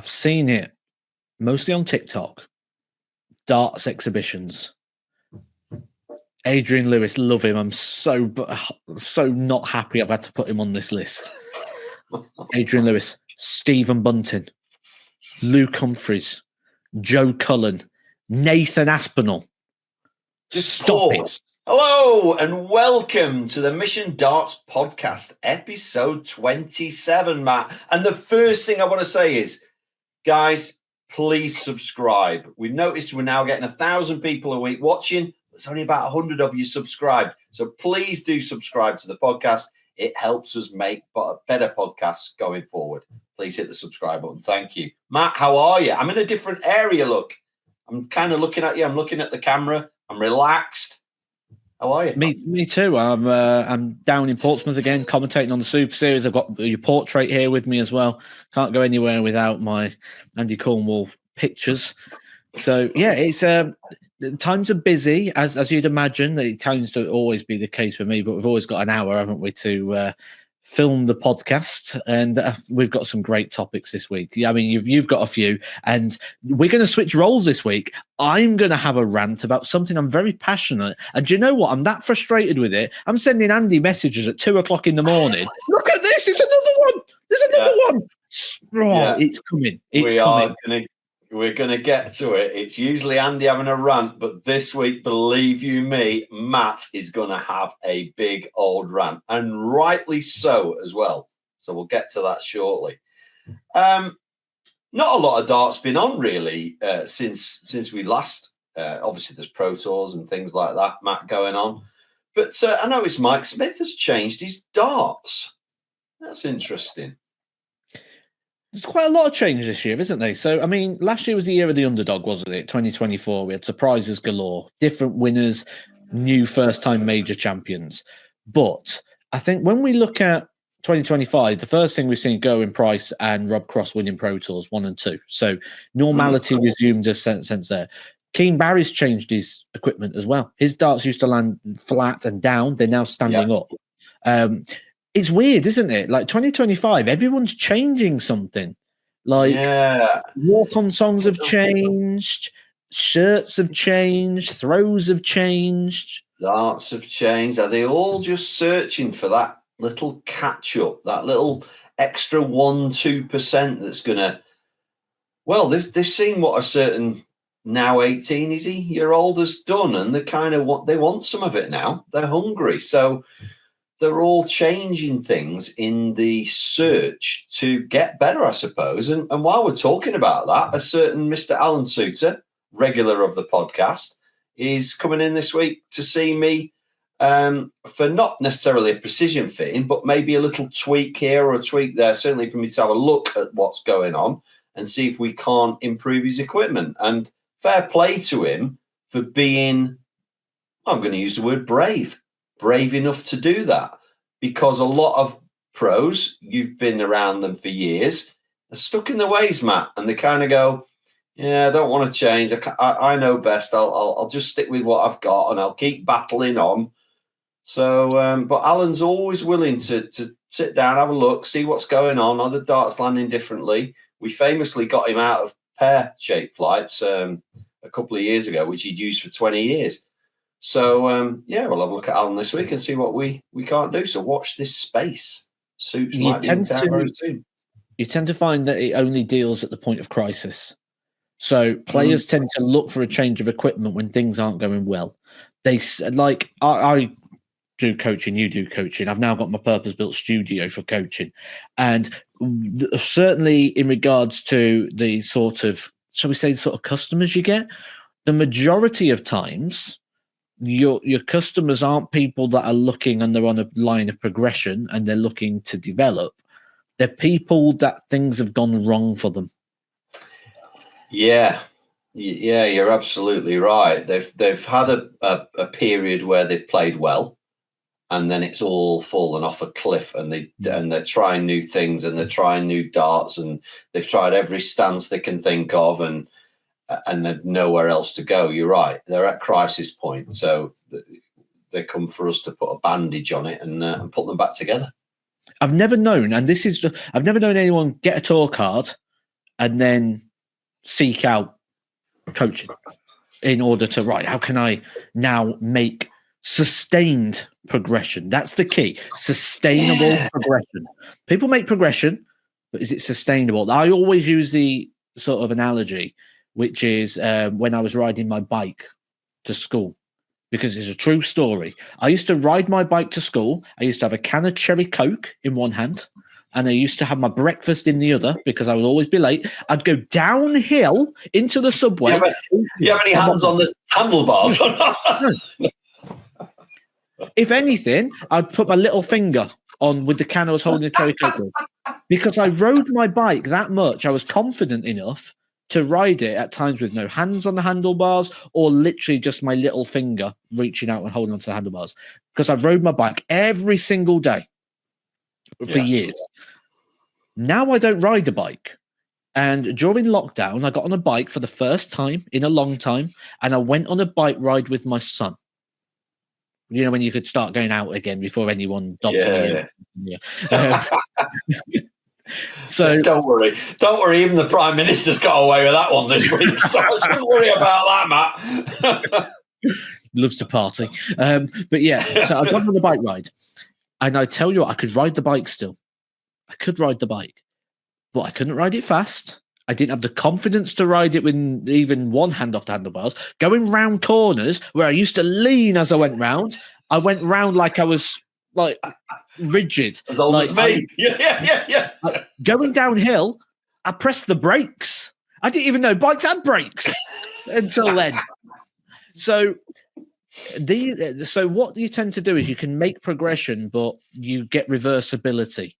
I've seen it mostly on TikTok. Darts exhibitions. Adrian Lewis, love him. I'm so not happy I've had to put him on this list. Adrian Lewis, Stephen Bunting, Luke Humphries, Joe Cullen, Nathan Aspinall. Stop it. Hello and welcome to the Mission Darts podcast, episode 27, Matt. And the first thing I want to say is, guys, please subscribe. We've noticed we're now getting 1,000 people a week watching. There's only about 100 of you subscribed. So please do subscribe to the podcast. It helps us make better podcasts going forward. Please hit the subscribe button. Thank you. Matt, how are you? I'm in a different area, look. I'm kind of looking at you. I'm looking at the camera. I'm relaxed. How are you? Me too. I'm down in Portsmouth again, commentating on the Super Series. I've got your portrait here with me as well. Can't go anywhere without my Andy Cornwall pictures. So yeah, it's times are busy, as you'd imagine. It tends to always be the case for me, but we've always got an hour, haven't we, to film the podcast, and we've got some great topics this week. I mean, you've got a few, and we're going to switch roles this week. I'm going to have a rant about something I'm very passionate, and do you know what? I'm that frustrated with it. I'm sending Andy messages at 2:00 in the morning. Look at this! It's another one. There's another one. It's coming. It's coming. We're going to get to it. It's usually Andy having a rant, but this week, believe you me, Matt is going to have a big old rant, and rightly so as well. So we'll get to that shortly. Not a lot of darts been on really since we last. Obviously, there's Pro Tours and things like that, Matt, going on. But I noticed Mike Smith has changed his darts. That's interesting. There's quite a lot of change this year, isn't there? So, I mean, last year was the year of the underdog, wasn't it? 2024, we had surprises galore, different winners, new first-time major champions. But I think when we look at 2025, the first thing we've seen go in Price and Rob Cross winning Pro Tours 1 and 2. So normality resumed a sense there. Keane Barry's changed his equipment as well. His darts used to land flat and down. They're now standing up. It's weird, isn't it? Like 2025, everyone's changing something. Like walk-on songs have changed, shirts have changed, throws have changed. Darts have changed. Are they all just searching for that little catch-up, that little extra 1-2% that's going to... Well, they've seen what a certain now 18, is he? Year old has done, and they kind of they want some of it now. They're hungry. So... they're all changing things in the search to get better, I suppose. And while we're talking about that, a certain Mr. Alan Suter, regular of the podcast, is coming in this week to see me for not necessarily a precision fitting, but maybe a little tweak here or a tweak there, certainly for me to have a look at what's going on and see if we can't improve his equipment. And fair play to him for being, I'm going to use the word brave enough to do that, because a lot of pros, you've been around them for years, are stuck in their ways, Matt, and they kind of go, yeah, I don't want to change. I know best. I'll just stick with what I've got and I'll keep battling on. So, but Alan's always willing to sit down, have a look, see what's going on. Are the darts landing differently? We famously got him out of pear-shaped flights a couple of years ago, which he'd used for 20 years. So, we'll have a look at Alan this week and see what we can't do. So watch this space. Suits might be in town very soon. You tend to find that it only deals at the point of crisis. So players tend to look for a change of equipment when things aren't going well. They like I do coaching, you do coaching. I've now got my purpose-built studio for coaching. And certainly in regards to the sort of, shall we say, sort of customers you get, the majority of times... Your customers aren't people that are looking and they're on a line of progression and they're looking to develop. They're people that things have gone wrong for them. Yeah, you're absolutely right. They've had a period where they've played well, and then it's all fallen off a cliff, and they're trying new things and they're trying new darts, and they've tried every stance they can think of, and they've nowhere else to go. You're right. They're at crisis point. So they come for us to put a bandage on it and put them back together. I've never known anyone get a tour card and then seek out coaching in order to, right, how can I now make sustained progression? That's the key. Sustainable progression. People make progression, but is it sustainable? I always use the sort of analogy, which is when I was riding my bike to school, because it's a true story. I used to ride my bike to school. I used to have a can of cherry Coke in one hand, and I used to have my breakfast in the other because I would always be late. I'd go downhill into the subway. You have any hands on the handlebars? If anything, I'd put my little finger on with the can I was holding the cherry Coke with. Because I rode my bike that much, I was confident enough to ride it at times with no hands on the handlebars, or literally just my little finger reaching out and holding onto the handlebars. Because I rode my bike every single day for years. Now I don't ride a bike. And during lockdown, I got on a bike for the first time in a long time, and I went on a bike ride with my son. You know, when you could start going out again before anyone dogs me in. So don't worry. Even the Prime Minister's got away with that one this week, so I shouldn't worry about that, Matt. Loves to party, but yeah. So I got on the bike ride, and I tell you what, I could ride the bike still. I could ride the bike, but I couldn't ride it fast. I didn't have the confidence to ride it with even one hand off the handlebars. Going round corners where I used to lean as I went round, I went round like I was like rigid. As old as me. Yeah. Going downhill, I pressed the brakes. I didn't even know bikes had brakes until then. So what you tend to do is you can make progression, but you get reversibility.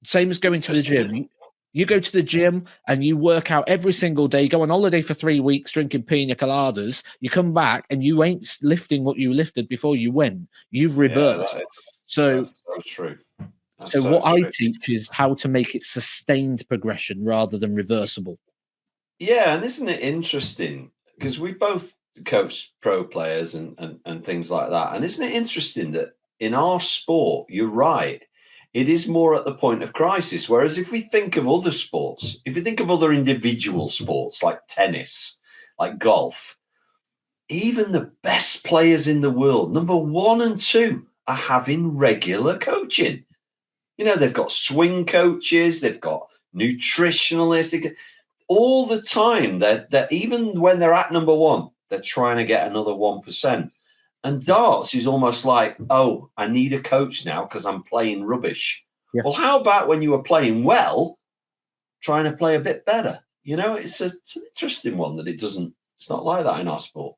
Same as going to the gym. You go to the gym and you work out every single day, go on holiday for 3 weeks, drinking pina coladas. You come back and you ain't lifting what you lifted before you went. You've reversed. That's so true. So what I teach is how to make it sustained progression rather than reversible. Yeah, and isn't it interesting? Because we both coach pro players and things like that. And isn't it interesting that in our sport, you're right, it is more at the point of crisis. Whereas if we think of other sports, if you think of other individual sports like tennis, like golf, even the best players in the world, number 1 and 2, are having regular coaching. You know, they've got swing coaches, they've got nutritionalists, all the time. They're even when they're at number 1, they're trying to get another 1%. And darts is almost like, oh, I need a coach now because I'm playing rubbish. Yeah. Well, how about when you were playing well, trying to play a bit better? You know, it's an interesting one that it's not like that in our sport.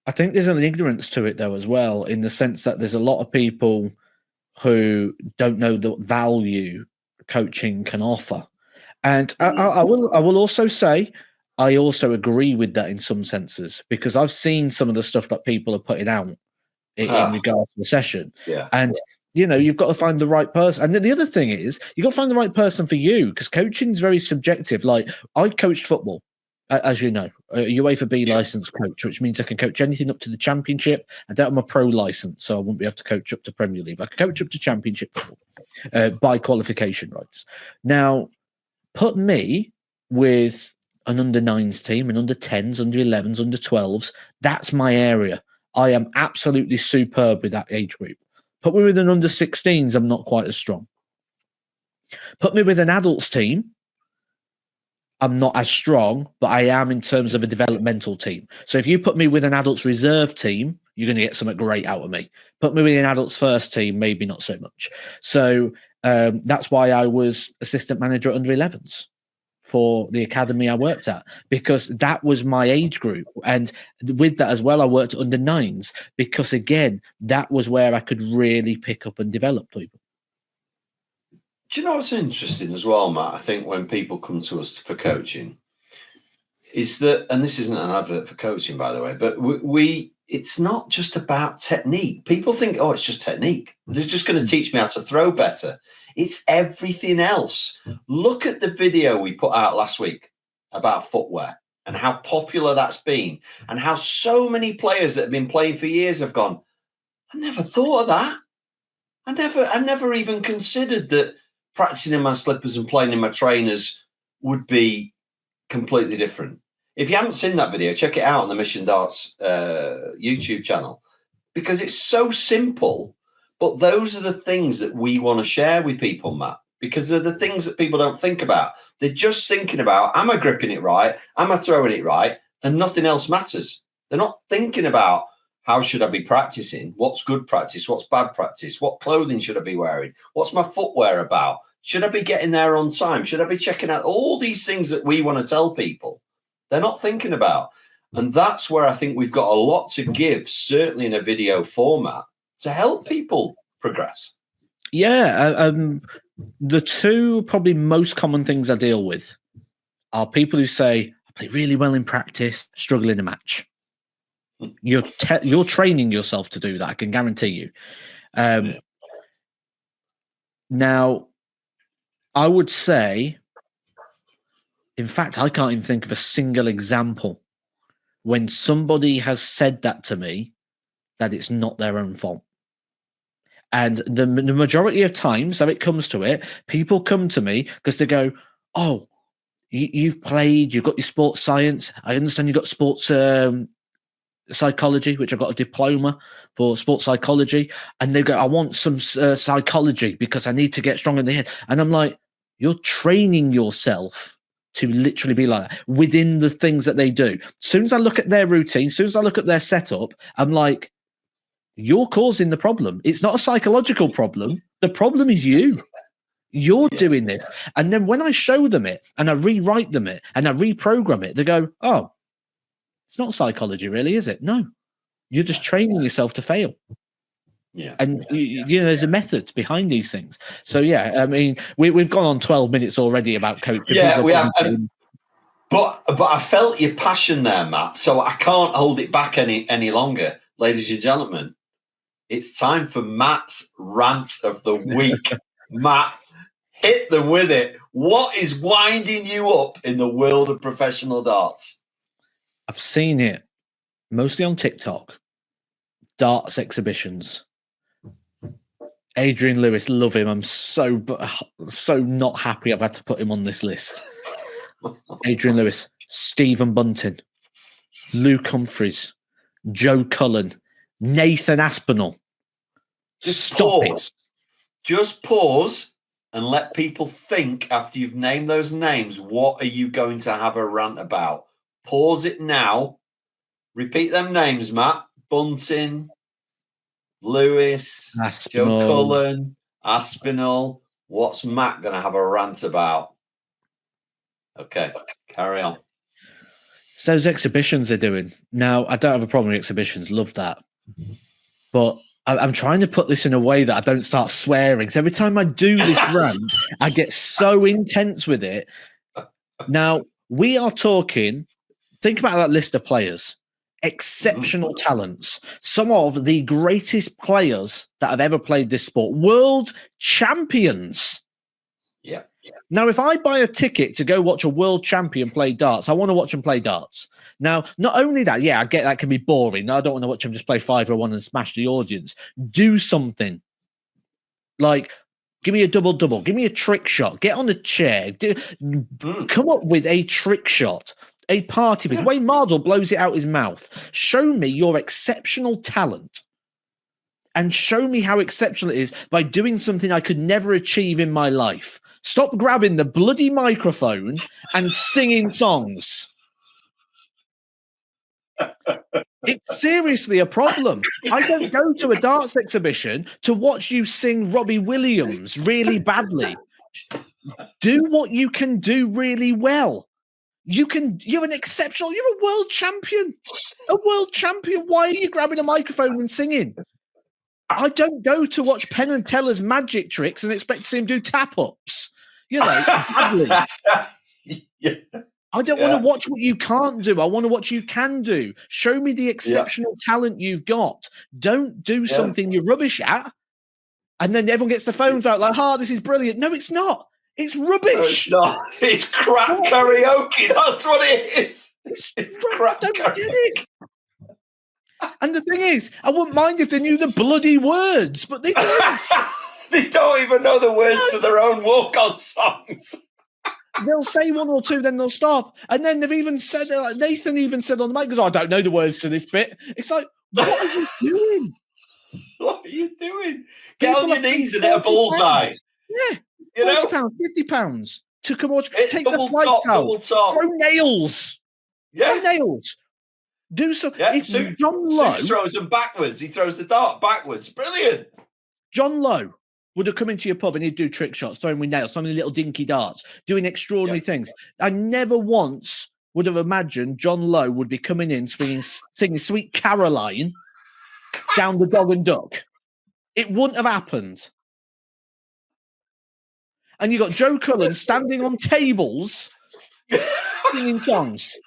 I think there's an ignorance to it, though, as well, in the sense that there's a lot of people who don't know the value coaching can offer. And I will also say, I also agree with that in some senses, because I've seen some of the stuff that people are putting out in regards to the session. Yeah. And, you know, you've got to find the right person. And the other thing is, you've got to find the right person for you, because coaching is very subjective. Like, I coached football, as you know, a UEFA B licensed coach, which means I can coach anything up to the championship. I don't have a pro license, so I wouldn't be able to coach up to Premier League. But I can coach up to championship football by qualification rights. Now, put me with an under-9s team, an under-10s, under-11s, under-12s. That's my area. I am absolutely superb with that age group. Put me with an under-16s, I'm not quite as strong. Put me with an adults team, I'm not as strong, but I am in terms of a developmental team. So if you put me with an adults reserve team, you're going to get something great out of me. Put me with an adults first team, maybe not so much. So that's why I was assistant manager at under-11s for the academy I worked at, because that was my age group. And with that as well, I worked at under-9s, because again, that was where I could really pick up and develop people. Do you know what's interesting as well, Matt? I think when people come to us for coaching, is that, and this isn't an advert for coaching, by the way, but it's not just about technique. People think, oh, it's just technique. They're just going to teach me how to throw better. It's everything else. Look at the video we put out last week about footwear and how popular that's been, and how so many players that have been playing for years have gone, I never thought of that. I never even considered that practicing in my slippers and playing in my trainers would be completely different. If you haven't seen that video, check it out on the Mission Darts YouTube channel, because it's so simple, but those are the things that we want to share with people, Matt, because they're the things that people don't think about. They're just thinking about, am I gripping it right? Am I throwing it right? And nothing else matters. They're not thinking about, how should I be practicing? What's good practice? What's bad practice? What clothing should I be wearing? What's my footwear about? Should I be getting there on time? Should I be checking out all these things that we want to tell people? They're not thinking about. And that's where I think we've got a lot to give, certainly in a video format, to help people progress. Yeah. The two probably most common things I deal with are people who say, I play really well in practice, struggle in a match. You're training yourself to do that, I can guarantee you. Now, I would say, in fact, I can't even think of a single example when somebody has said that to me, that it's not their own fault. And the majority of times that it comes to it, people come to me because they go, oh, you've played, you've got your sports science. I understand you've got sports psychology, which I got a diploma for sports psychology. And they go, I want some psychology because I need to get strong in the head. And I'm like, you're training yourself to literally be like that within the things that they do. As soon as I look at their routine, as soon as I look at their setup, I'm like, you're causing the problem. It's not a psychological problem. The problem is you. You're doing this. And then when I show them it and I rewrite them it and I reprogram it, they go, oh, it's not psychology really, is it? No, you're just training yourself to fail. Yeah. And you know, there's a method behind these things. So yeah, I mean, we've gone on 12 minutes already about coaching. Yeah, we have. But I felt your passion there, Matt. So I can't hold it back any longer, ladies and gentlemen. It's time for Matt's rant of the week. Matt, hit them with it. What is winding you up in the world of professional darts? I've seen it mostly on TikTok. Darts exhibitions. Adrian Lewis, love him. I'm so not happy I've had to put him on this list. Adrian Lewis, Stephen Bunting, Luke Humphries, Joe Cullen, Nathan Aspinall. Just pause and let people think after you've named those names. What are you going to have a rant about? Pause it now. Repeat them names, Matt. Bunting, Lewis, Aspinall. Joe Cullen, Aspinall. What's Matt going to have a rant about? Okay, carry on. It's those exhibitions they're doing. Now, I don't have a problem with exhibitions. Love that. But I'm trying to put this in a way that I don't start swearing. So every time I do this rant, I get so intense with it. Now, we are talking, think about that list of players. Exceptional talents. Some of the greatest players that have ever played this sport. World champions. Yeah. Now, if I buy a ticket to go watch a world champion play darts, I want to watch him play darts. Now, not only that, yeah, I get that can be boring. I don't want to watch him just play 5-1 and smash the audience. Do something. Like, give me a double-double. Give me a trick shot. Get on a chair. Come up with a trick shot. A party piece. Wayne Mardle blows it out his mouth. Show me your exceptional talent. And show me how exceptional it is by doing something I could never achieve in my life. Stop grabbing the bloody microphone and singing songs. It's seriously a problem. I don't go to a darts exhibition to watch you sing Robbie Williams really badly. Do what you can do really well. You're an exceptional, you're a world champion. A world champion. Why are you grabbing a microphone and singing? I don't go to watch Penn and Teller's magic tricks and expect to see him do tap-ups. You know, badly. I don't want to watch what you can't do. I want to watch you can do. Show me the exceptional talent you've got. Don't do something you're rubbish at. And then everyone gets the phones out like, this is brilliant. No, it's not. It's rubbish. No, it's not. It's crap karaoke. That's what it is. It's crap karaoke. And the thing is, I wouldn't mind if they knew the bloody words, but they don't. They don't even know the words to their own walk-on songs. they'll say one or two, then they'll stop. And then they've even said, like Nathan even said on the mic, because I don't know the words to this bit. It's like, what are you doing? What are you doing? Get People on your are paying knees and hit a bullseye. Yeah, You know? £40, £50 to come watch. It's Take the double flights top, out. double top. Throw nails. Yeah. Throw nails. Do so. Yeah, If John Lowe throws them backwards. He throws the dart backwards. Brilliant. John Lowe would have come into your pub and he'd do trick shots, throwing with nails, so many little dinky darts, doing extraordinary things. I never once would have imagined John Lowe would be coming in singing Sweet Caroline down the Dog and Duck. It wouldn't have happened. And you got Joe Cullen standing on tables singing songs.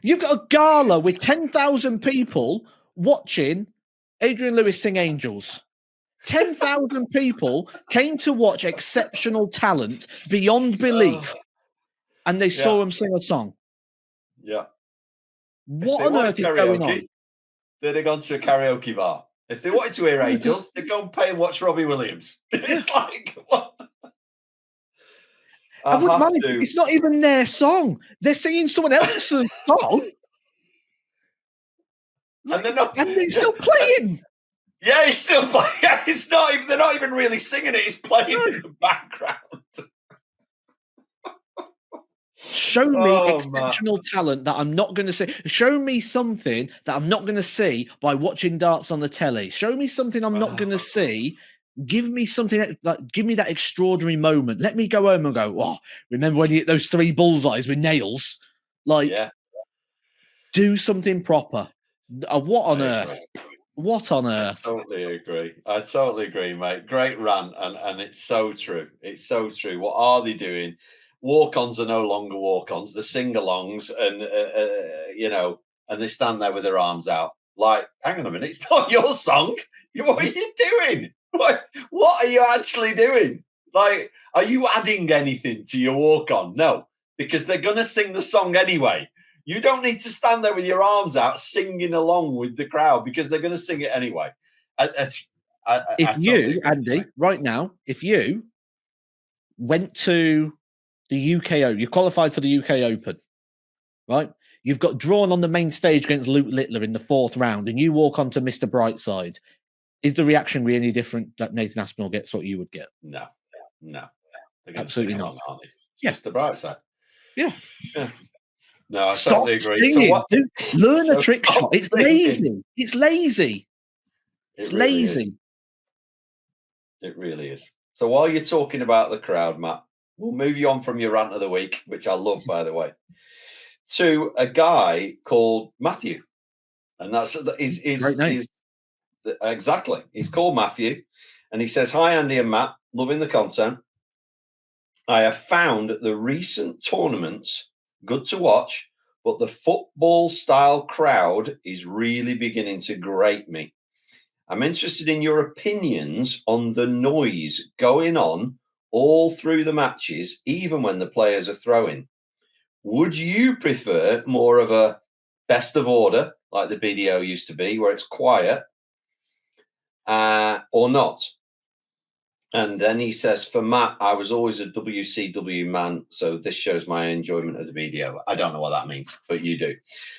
You've got a gala with 10,000 people watching Adrian Lewis sing Angels. 10,000 people came to watch exceptional talent beyond belief, and they saw him sing a song. Yeah. What on earth is going on? They'd have gone to a karaoke bar. If they wanted to hear Angels, they'd go and pay and watch Robbie Williams. It's like, what? I wouldn't mind. It's not even their song. They're singing someone else's song. And they're still playing. Yeah, he's still playing. It's not even. They're not even really singing it. It's playing in the background. Show me exceptional talent that I'm not going to see. Show me something that I'm not going to see by watching darts on the telly. Show me something I'm not going to see. Give me something give me that extraordinary moment. Let me go home and go, oh, remember when you hit those 3 bullseyes with nails? Do something proper. What on earth? What on earth? I totally agree, mate. Great rant, and it's so true. It's so true. What are they doing? Walk-ons are no longer walk-ons. They're sing-alongs, and and they stand there with their arms out. Like, hang on a minute, it's not your song. What are you doing? What are you actually doing? Like, are you adding anything to your walk-on? No, because they're going to sing the song anyway. You don't need to stand there with your arms out singing along with the crowd because they're going to sing it anyway. Andy, right now, if you went to the UKO, you qualified for the UK Open, right? You've got drawn on the main stage against Luke Littler in the 4th round, and you walk onto Mr. Brightside. Is the reaction really any different that Nathan Aspinall gets what you would get? No. Absolutely not. Mr. Brightside. Yeah. No, I Stop totally agree. Singing. Learn a trick shot. It's lazy. It's lazy. It's lazy. It really is. So while you're talking about the crowd, Matt, we'll move you on from your rant of the week, which I love, by the way, to a guy called Matthew. And that's his name. Exactly. He's called Matthew. And he says, "Hi, Andy and Matt. Loving the content. I have found the recent tournaments good to watch, but the football-style crowd is really beginning to grate me. I'm interested in your opinions on the noise going on all through the matches, even when the players are throwing. Would you prefer more of a best of order, like the BDO used to be, where it's quiet, or not?" And then he says, "For Matt, I was always a WCW man, so this shows my enjoyment of the BDO." I don't know what that means, but you do.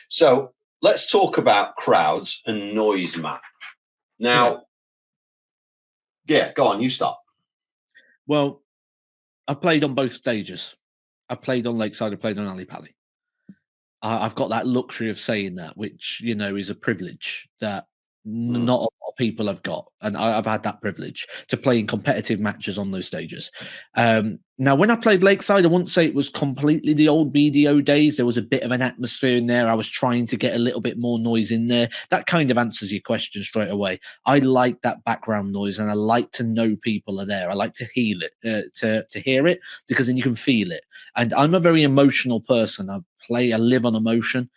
So let's talk about crowds and noise, Matt. Now, go on, you start. Well, I've played on both stages. I played on Lakeside, I played on Ali Pali. I've got that luxury of saying that, which, is a privilege that not a lot of people have got. And I've had that privilege to play in competitive matches on those stages. Now, when I played Lakeside, I wouldn't say it was completely the old BDO days. There was a bit of an atmosphere in there. I was trying to get a little bit more noise in there. That kind of answers your question straight away. I like that background noise, and I like to know people are there. I like to hear it, because then you can feel it. And I'm a very emotional person. I live on emotion.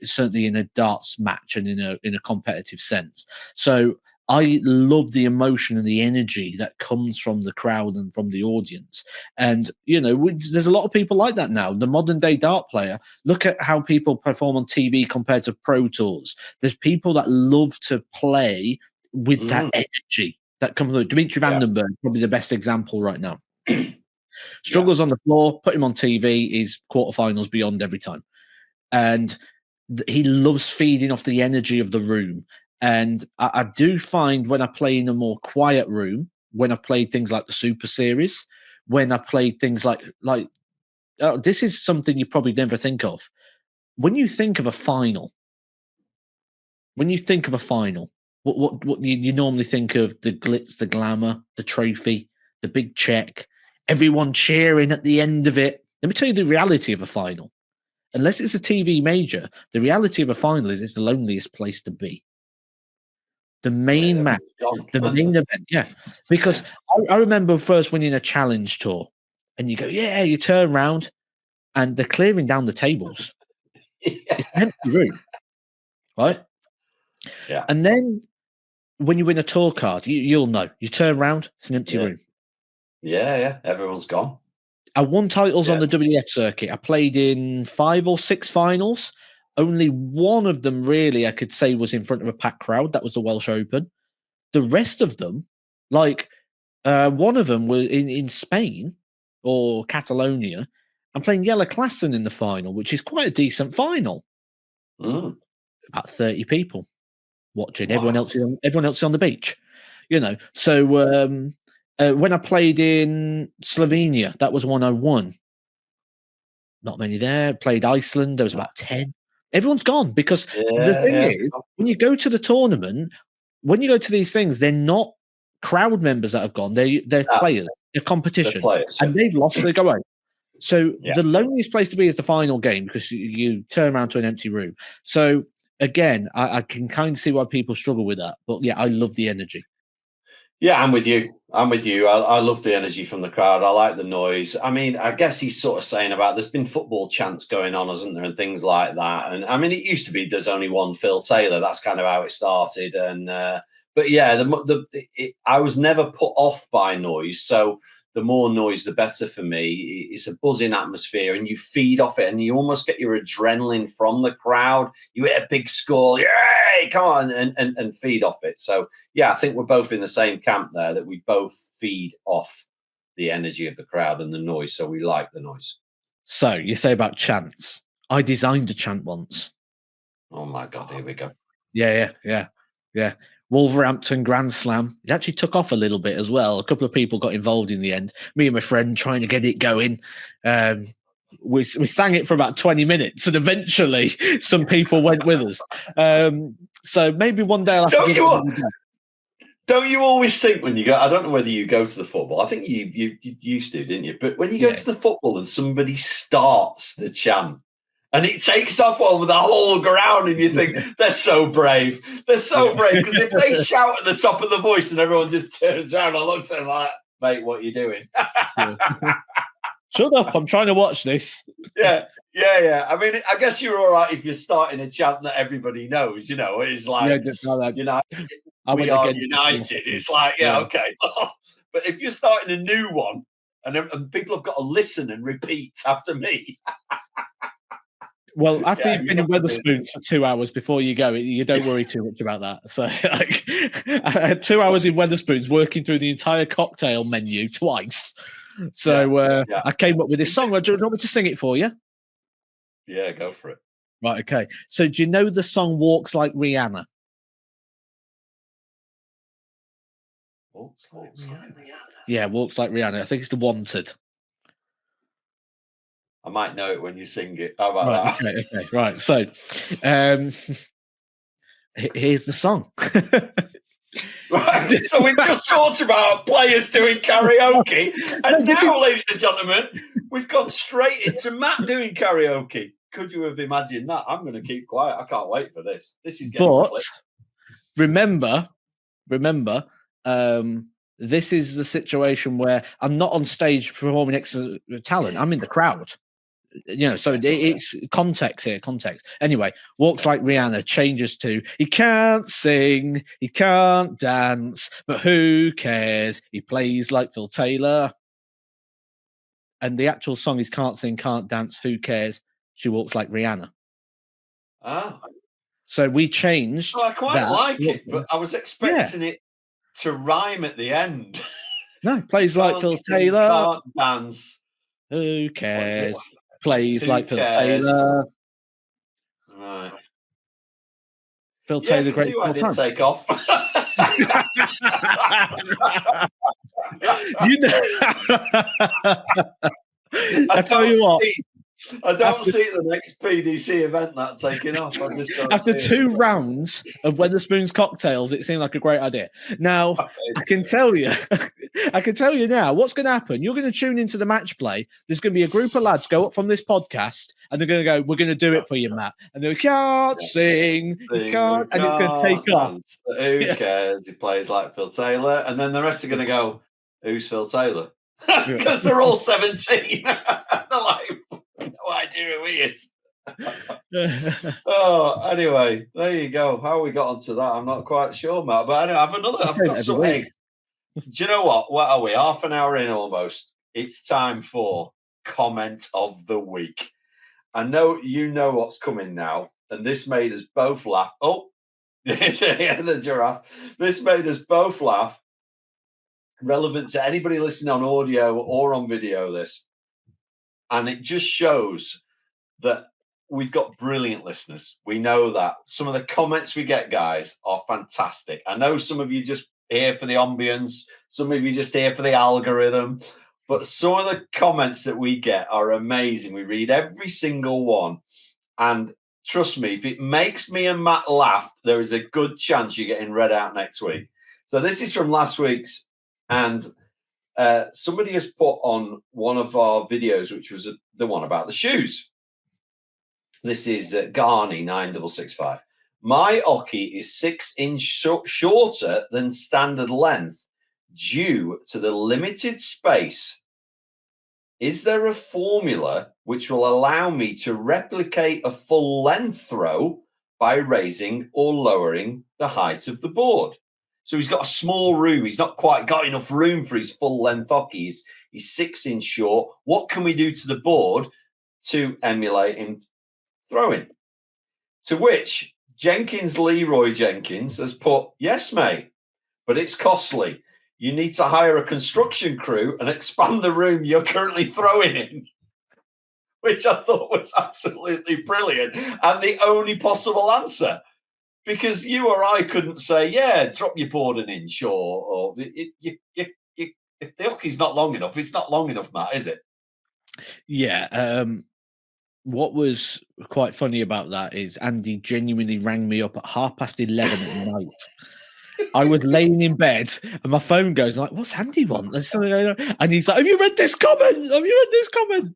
Certainly in a darts match and in a competitive sense. So I love the emotion and the energy that comes from the crowd and from the audience. And, there's a lot of people like that now. The modern day dart player, look at how people perform on TV compared to pro tours. There's people that love to play with that energy, that come through. Dimitri Vandenberg, probably the best example right now. Struggles on the floor, put him on TV, is quarterfinals beyond every time. And he loves feeding off the energy of the room. And I do find when I play in a more quiet room, when I've played things like the Super Series, when I played things like this is something you probably never think of. When you think of a final, what you normally think of? The glitz, the glamour, the trophy, the big check, everyone cheering at the end of it. Let me tell you the reality of a final. Unless it's a TV major, the reality of a final is it's the loneliest place to be. The main match, the main event, because I remember first winning a challenge tour, and you go, you turn around, and they're clearing down the tables. It's an empty room, right? Yeah. And then when you win a tour card, you'll know. You turn around, it's an empty room. Yeah. Everyone's gone. I won titles on the WF circuit. I played in 5 or 6 finals. Only one of them, really, I could say was in front of a packed crowd. That was the Welsh Open. The rest of them, like one of them was in Spain or Catalonia. I'm playing Jelle Klassen in the final, which is quite a decent final. About 30 people watching. Wow. Everyone else on the beach, So when I played in Slovenia, that was one I won. Not many there. Played Iceland. There was about 10. Everyone's gone because the thing is, when you go to the tournament, when you go to these things, they're not crowd members that have gone. They're players. They're competition. And they've lost. They go out. So the loneliest place to be is the final game because you turn around to an empty room. So again, I can kind of see why people struggle with that. But I love the energy. Yeah, I'm with you. I love the energy from the crowd. I like the noise. I mean, I guess he's sort of saying about there's been football chants going on, hasn't there, and things like that. And I mean, it used to be there's only one Phil Taylor. That's kind of how it started. And but I was never put off by noise. So the more noise, the better for me. It's a buzzing atmosphere and you feed off it and you almost get your adrenaline from the crowd. You hit a big score, yay, come on, and feed off it. So, I think we're both in the same camp there, that we both feed off the energy of the crowd and the noise. So we like the noise. So you say about chants. I designed a chant once. Oh, my God, here we go. Yeah. Wolverhampton Grand Slam. It actually took off a little bit as well. A couple of people got involved in the end. Me and my friend trying to get it going. We sang it for about 20 minutes, and eventually some people went with us. So maybe one day I'll have to give it a Don't you always think when you go? I don't know whether you go to the football. I think you used to, didn't you? But when you go to the football and somebody starts the chant, and it takes off over the whole ground, and you think they're so brave. They're so brave because if they shout at the top of the voice and everyone just turns around and looks at them like, "Mate, what are you doing?" Shut up! I'm trying to watch this. Yeah. I mean, I guess you're all right if you're starting a chant that everybody knows. It's like we are united. It's like okay. But if you're starting a new one and people have got to listen and repeat after me. Well, after you've been in Wetherspoons for 2 hours before you go, you don't worry too much about that. So, I had 2 hours in Wetherspoons working through the entire cocktail menu twice. So, I came up with this song. Do you want me to sing it for you? Yeah, go for it. Right, okay. So, do you know the song "Walks Like Rihanna"? Walks like Rihanna. Yeah, "Walks Like Rihanna." I think it's the Wanted. I might know it when you sing it. How about that? Okay. Right. So, here's the song. Right. So we've just talked about players doing karaoke, and now, ladies and gentlemen, we've gone straight into Matt doing karaoke. Could you have imagined that? I'm going to keep quiet. I can't wait for this. This is getting But remember, this is the situation where I'm not on stage performing next to talent. I'm in the crowd. So it's context here. Anyway, "Walks Like Rihanna" changes to "He can't sing, he can't dance, but who cares? He plays like Phil Taylor." And the actual song is "Can't sing, can't dance, who cares? She walks like Rihanna." Oh. So we changed. I quite like it, but I was expecting it to rhyme at the end. No, plays like Phil Can't sing, Taylor. can't dance. Who cares? Plays Who like Phil cares? Taylor. Right. Phil Yeah, I Taylor, can see great why all it didn't time. take off. You know, I tell you what. I don't see the next PDC event that taking off. I just don't After see 2 rounds of Weatherspoon's cocktails, it seemed like a great idea. Now, it. I can tell you now what's going to happen. You're going to tune into the match play. There's going to be a group of lads go up from this podcast, and they're going to go, "We're going to do it for you, Matt." And they can't sing, you can't, and it's going to take off. Who cares? He plays like Phil Taylor, and then the rest are going to go, "Who's Phil Taylor?" Because they're all 17. They're like, no idea who he is. Oh, anyway, there you go. How we got onto that, I'm not quite sure, Matt. But anyway, I've got some. Hey, do you know what? What are we? Half an hour in almost. It's time for comment of the week. I know you know what's coming now, and this made us both laugh. Oh, the giraffe. This made us both laugh. Relevant to anybody listening on audio or on video, this. And it just shows that we've got brilliant listeners. We know that. Some of the comments we get, guys, are fantastic. I know some of you just here for the ambience, some of you just here for the algorithm, but some of the comments that we get are amazing. We read every single one. And trust me, if it makes me and Matt laugh, there is a good chance you're getting read out next week. So this is from last week's, and somebody has put on one of our videos, which was the one about the shoes. This is Garney 9665. My Oki is 6 inch shorter than standard length due to the limited space. Is there a formula which will allow me to replicate a full length throw by raising or lowering the height of the board? So he's got a small room. He's not quite got enough room for his full length hockey. He's 6 inch short. What can we do to the board to emulate him throwing? To which Leroy Jenkins has put, yes, mate, but it's costly. You need to hire a construction crew and expand the room you're currently throwing in, which I thought was absolutely brilliant and the only possible answer. Because you or I couldn't say, yeah, drop your board an inch, or if the hookie's not long enough, it's not long enough, Matt, is it? Yeah. What was quite funny about that is Andy genuinely rang me up at 11:30 at night. I was laying in bed and my phone goes like, "What's Andy want?" There's something going on. And he's like, "Have you read this comment? Have you read this comment?"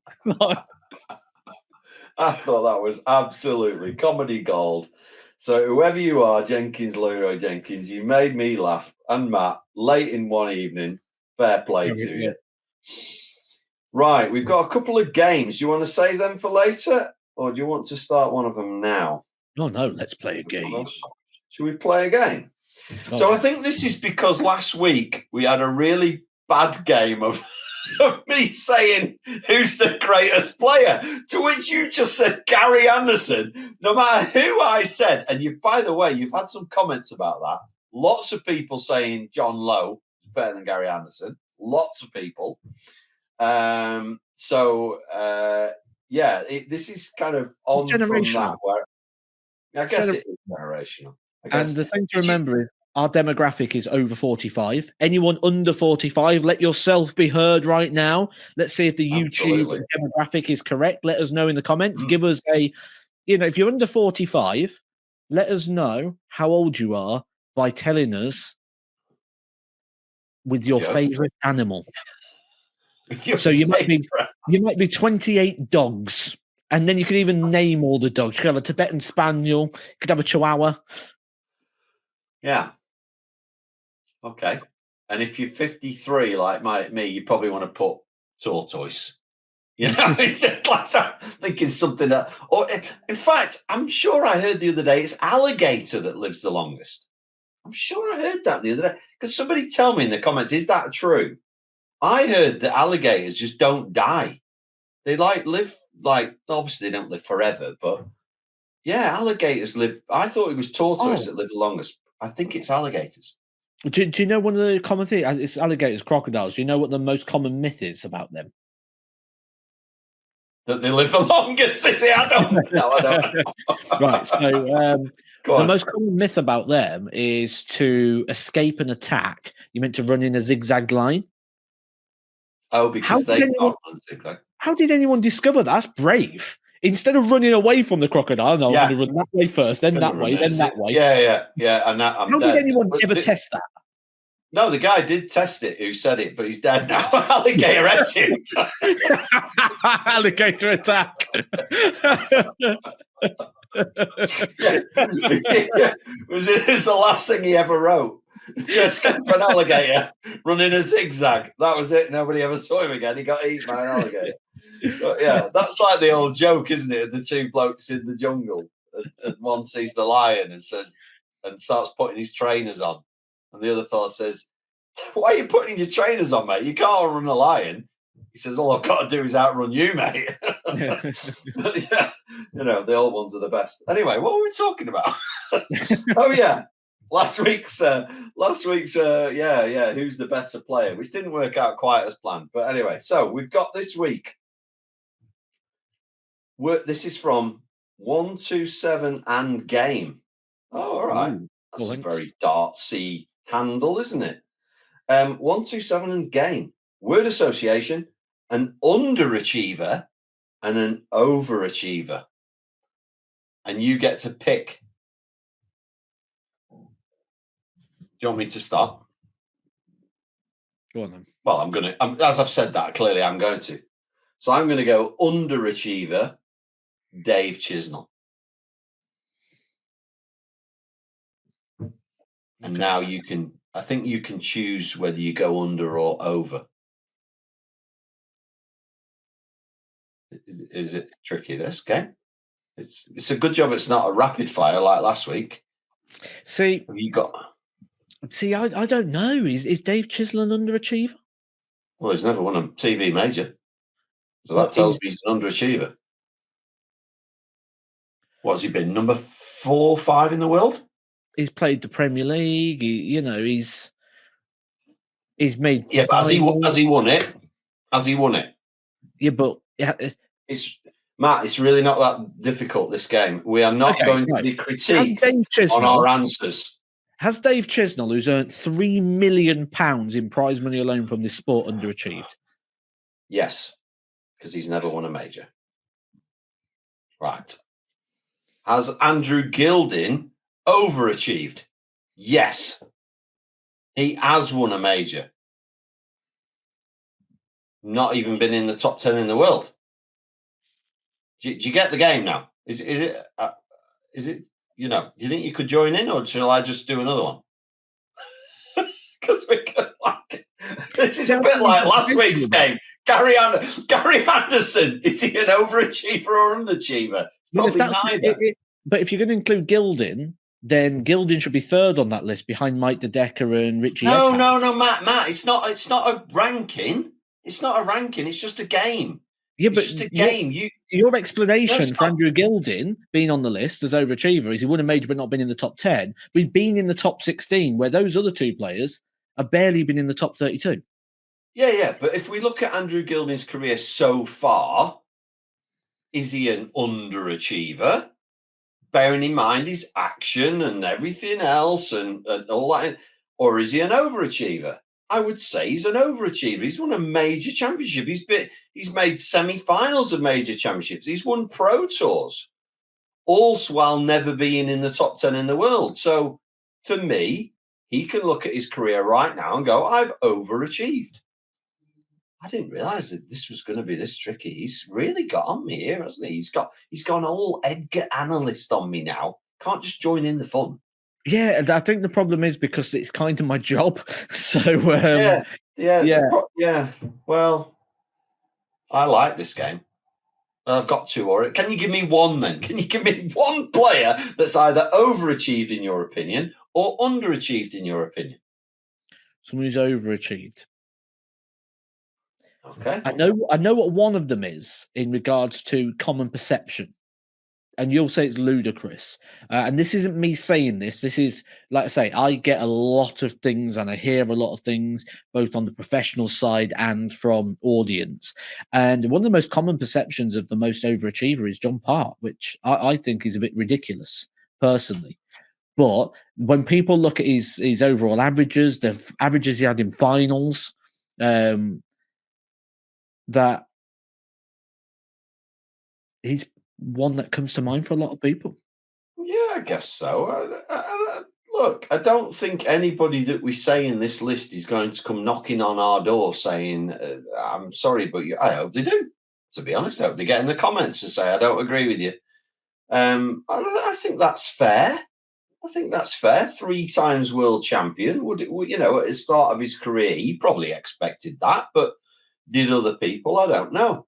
I thought that was absolutely comedy gold. So whoever you are, Leroy Jenkins, you made me laugh, and Matt, late in one evening. Fair play to you. Right, we've got a couple of games. Do you want to save them for later, or do you want to start one of them now? Oh, no, let's play a game. Should we play a game? So I think this is because last week we had a really bad game of me saying who's the greatest player, to which you just said Gary Anderson, no matter who I said. And you, by the way, you've had some comments about that. Lots of people saying John Lowe is better than Gary Anderson. Lots of people. This is kind of on from that. Where I guess it is generational. And the thing to remember is our demographic is over 45. Anyone under 45, let yourself be heard right now. Let's see if the YouTube demographic is correct. Let us know in the comments. Give us if you're under 45, let us know how old you are by telling us with your favorite animal. So you might be 28 dogs, and then you could even name all the dogs. You could have a Tibetan Spaniel, you could have a Chihuahua. Yeah. Okay. And if you're 53, like me, you probably want to put tortoise. You know, it's like I'm thinking something that, or in fact, I'm sure I heard the other day it's alligator that lives the longest. I'm sure I heard that the other day. Could somebody tell me in the comments, is that true? I heard that alligators just don't die. They live obviously they don't live forever, but yeah, alligators live. I thought it was tortoise that live the longest. I think it's alligators. Do you know one of the common things? It's alligators, crocodiles. Do you know what the most common myth is about them? That they live the longest, is it? I don't know. Right. So Go the on. most common myth about them is to escape an attack, you're meant to run in a zigzag line. Oh, How because did they anyone can't run zigzag. how did anyone discover that? That's brave. Instead of running away from the crocodile, no, I'm Yeah. going to run that way first, then Gonna that run way, in a then that zig- way. Yeah. And that I'm How did dead. anyone But ever test that? No, the guy did test it who said it, but he's dead now. Alligator ate him. Alligator attack. It's the last thing he ever wrote. To escape an alligator, running a zigzag. That was it. Nobody ever saw him again. He got eaten by an alligator. But yeah, that's like the old joke, isn't it? The two blokes in the jungle, and one sees the lion and starts putting his trainers on, and the other fella says, "Why are you putting your trainers on, mate? You can't outrun a lion." He says, "All I've got to do is outrun you, mate." But yeah, the old ones are the best. Anyway, what were we talking about? Oh yeah, last week's who's the better player, which didn't work out quite as planned. But anyway, so we've got this week. This is from 127 and game. Oh, all right. Ooh, That's well, a thanks. very dartsy handle, isn't it? 127 and game. Word association, an underachiever and an overachiever. And you get to pick. Do you want me to start? Go on then. Well, as I've said that, clearly I'm going to. So I'm going to go underachiever, Dave Chisnell. And Okay. now I think you can choose whether you go under or over. Is it tricky, this game? It's a good job it's not a rapid fire like last week. See, Have you got... I don't know. Is Dave Chisnell an underachiever? Well, he's never won a TV major. So But that tells me he's an underachiever. What's he been? Number 4, 5 in the world? he's played the Premier League. He's made Yeah, but has he won it? Has he won it? Yeah, but It's Matt, it's really not that difficult, this game. We are not going to be critiqued on our answers. Has Dave Chisnell, who's earned £3 million in prize money alone from this sport, underachieved? Yes, because he's never won a major. Right. Has Andrew Gilding overachieved? Yes. He has won a major. Not even been in the top 10 in the world. Do you get the game now? Is it? Do you think you could join in, or shall I just do another one? Because this is a bit like last week's game. Gary Anderson, is he an overachiever or underachiever? Probably neither. But if you're going to include Gilding, then Gilding should be third on that list behind Mike De Decker and Richie Edgeham. No, Matt. It's not a ranking. It's not a ranking. It's just a game. Yeah, but it's just a game. Your explanation for Andrew Gilding being on the list as overachiever is he won a major but not been in the top 10, but he's been in the top 16, where those other two players have barely been in the top 32. Yeah. But if we look at Andrew Gilding's career so far, is he an underachiever? Bearing in mind his action and everything else and all that, or is he an overachiever? I would say he's an overachiever. He's won a major championship. He's made semi-finals of major championships. He's won pro tours, all while never being in the top 10 in the world. So for me, he can look at his career right now and go, I've overachieved. I didn't realize that this was going to be this tricky. He's really got on me here, hasn't he? He's gone all Edgar analyst on me now. Can't just join in the fun. Yeah, I think the problem is because it's kind of my job. So yeah. Well, I like this game. I've got two. Or can you give me one then? Can you give me one player that's either overachieved in your opinion or underachieved in your opinion? Someone who's overachieved. Okay. I know what one of them is in regards to common perception. and you'll say it's ludicrous. And this isn't me saying this. This is, like I say, I get a lot of things and I hear a lot of things, both on the professional side and from audience. And one of the most common perceptions of the most overachiever is John Part, which I think is a bit ridiculous, personally. But when people look at his overall averages, the averages he had in finals, that he's one that comes to mind for a lot of people. Yeah, I guess so. Look, I don't think anybody that we say in this list is going to come knocking on our door saying, I'm sorry, but I hope they do. To be honest, I hope they get in the comments and say, I don't agree with you. I think that's fair. I think that's fair. 3 times world champion. Would it, at the start of his career, he probably expected that, but did other people? I don't know.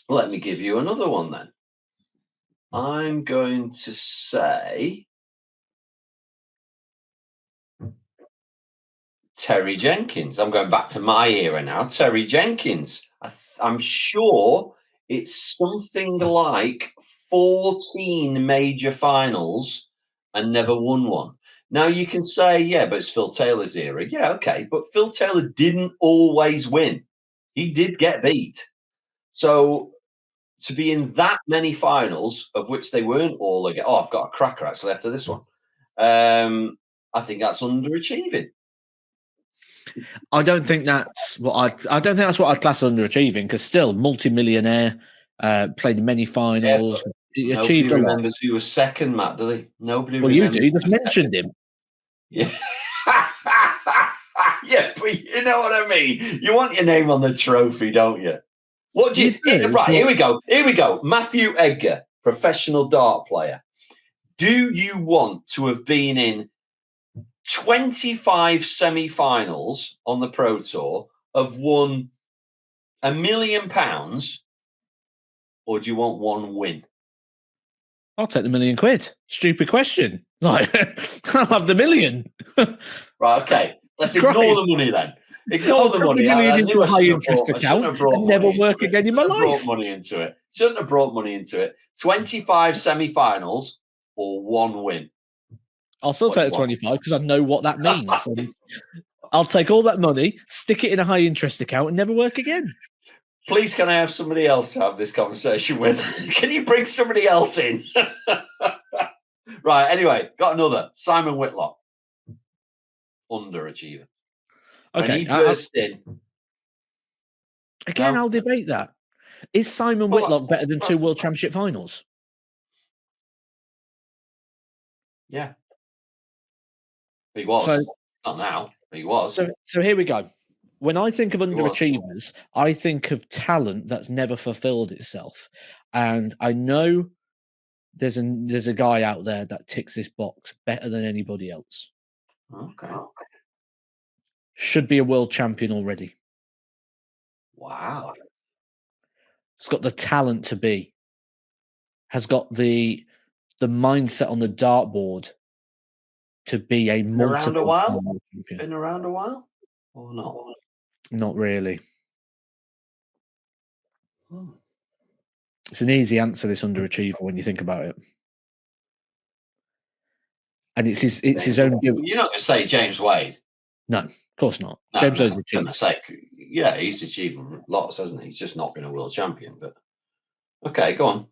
Let me give you another one then. I'm going to say Terry Jenkins. I'm going back to my era now. Terry Jenkins. I'm sure it's something like 14 major finals and never won one. Now you can say, yeah, but it's Phil Taylor's era. Yeah, okay. But Phil Taylor didn't always win. He did get beat. So to be in that many finals, of which they weren't all again. Oh, I've got a cracker actually after this one. I think that's underachieving. I don't think that's what I don't think that's what I'd class underachieving, because still multi-millionaire, played in many finals, he Nobody achieved a lot. remembers who was second, Matt, do they? Nobody Well, you remembers. do. You just mentioned him. Yeah. Yeah, but you know what I mean. You want your name on the trophy, don't you? What do you do, right, but- here we go. Here we go. Matthew Edgar, professional dart player. Do you want to have been in 25 semi-finals on the Pro Tour, have won £1 million, or do you want one win? I'll take the £1 million. Stupid question. Like, I'll have the million. Right, okay. Let's Christ. ignore the money then. Ignore the money. $1 million I into knew a I high shouldn't interest have brought- I shouldn't account have brought and money never into work it. again in my Shouldn't have life. brought money into it. Shouldn't have brought money into it. 25 semi-finals or one win. I'll still take the 25 because I know what that means. And I'll take all that money, stick it in a high interest account, and never work again. Please, can I have somebody else to have this conversation with? Can you bring somebody else in? Right, anyway, got another. Simon Whitlock. Underachiever. Okay. When he burst in. Again, I'll debate that. Is Simon Whitlock better than 2 World Championship finals? Yeah. He was. Not now. He was. So here we go. When I think of underachievers, I think of talent that's never fulfilled itself. And I know there's a guy out there that ticks this box better than anybody else. Okay. Should be a world champion already. Wow. It's got the talent to be. Has got the mindset on the dartboard to be a multiple champion. Been around a while or not? Not really. It's an easy answer, this underachiever, when you think about it. And it's his own doing. You're not going to say James Wade. No, of course not. No, James Wade's achieved. Yeah, he's achieved lots, hasn't he? He's just not been a world champion. But okay, go on.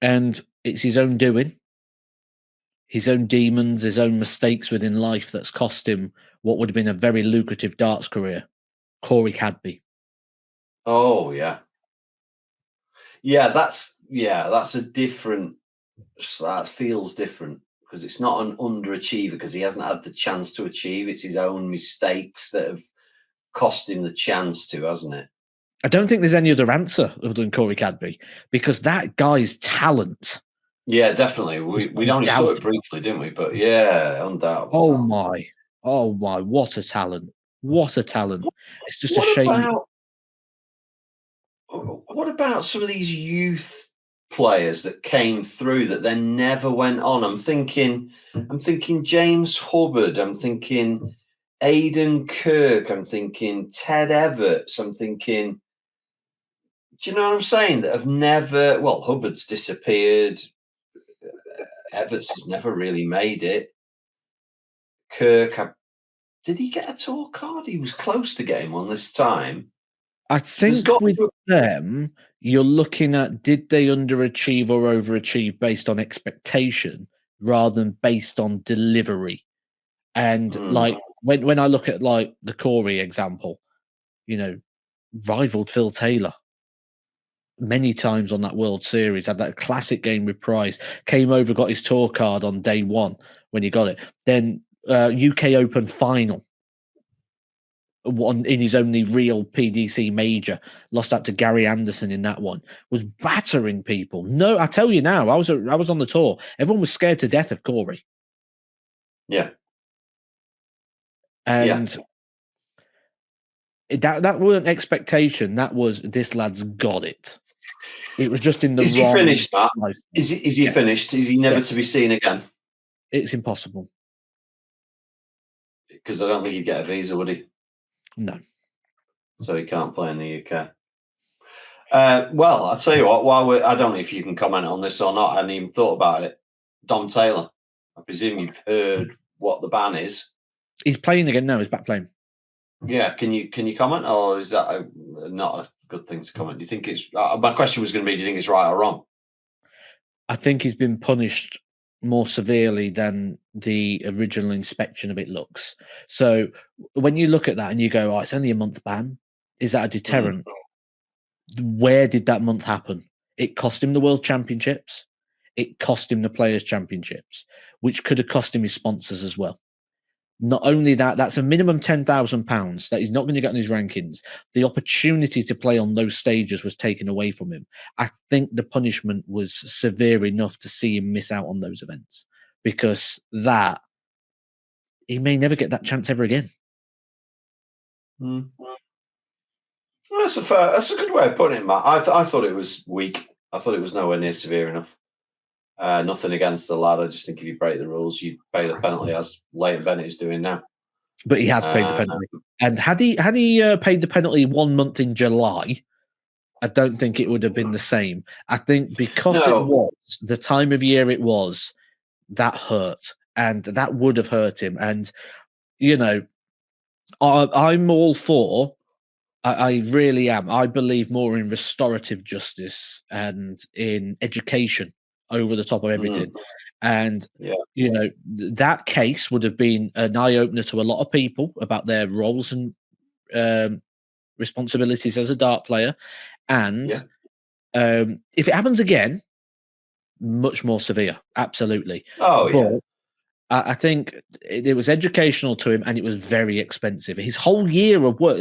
And it's his own doing, his own demons, his own mistakes within life that's cost him what would have been a very lucrative darts career. Corey Cadby. Oh yeah, that's a different. That feels different because it's not an underachiever because he hasn't had the chance to achieve. It's his own mistakes that have cost him the chance to, hasn't it? I don't think there's any other answer other than Corey Cadby, because that guy's talent. Yeah, definitely. We only saw it briefly, didn't we? But yeah, undoubtedly. Oh my! What a talent! What a talent! It's just a shame. What about some of these youth players that came through that then never went on? I'm thinking James Hubbard. I'm thinking Aidan Kirk. I'm thinking Ted Everts. I'm thinking, Do you know what I'm saying? That have never. Well, Hubbard's disappeared. Everts has never really made it. Kirk, did he get a tour card? He was close to getting one this time. I think with them, you're looking at did they underachieve or overachieve based on expectation rather than based on delivery. And like when I look at like the Corey example, you know, rivaled Phil Taylor many times on that World Series, had that classic game with Price, came over, got his tour card on day one when he got it. Then UK Open final, one in his only real PDC major, lost out to Gary Anderson in that one, was battering people. No, I tell you now, I was on the tour. Everyone was scared to death of Corey. Yeah. And that weren't expectation. That was this lad's got it. It was just in the Is wrong. He finished, Matt? Is he finished? Is he never to be seen again? It's impossible. Because I don't think he'd get a visa, would he? No. So he can't play in the UK. Well, I'll tell you what, I don't know if you can comment on this or not. I hadn't even thought about it. Dom Taylor. I presume you've heard what the ban is. He's playing again now. He's back playing. Yeah. Can you comment, or is that not a good thing to comment? Do you think it's? My question was going to be: do you think it's right or wrong? I think he's been punished more severely than the original inspection of it looks. So when you look at that and you go, "Oh, it's only a month ban," is that a deterrent? Where did that month happen? It cost him the World Championships. It cost him the Players' Championships, which could have cost him his sponsors as well. Not only that, that's a minimum £10,000 that he's not going to get on his rankings. The opportunity to play on those stages was taken away from him. I think the punishment was severe enough to see him miss out on those events, because that he may never get that chance ever again. That's a good way of putting it, Matt. I thought it was weak. I thought it was nowhere near severe enough. Nothing against the lad. I just think if you break the rules, you pay the penalty, as Leighton Bennett is doing now. But he has paid the penalty. And had he paid the penalty 1 month in July, I don't think it would have been the same. I think because it was the time of year it was, that hurt, and that would have hurt him. And you know, I'm all for. I really am. I believe more in restorative justice and in education over the top of everything. And you know, that case would have been an eye opener to a lot of people about their roles and responsibilities as a dart player. And if it happens again, much more severe. Absolutely. But I think it was educational to him, and it was very expensive. His whole year of work,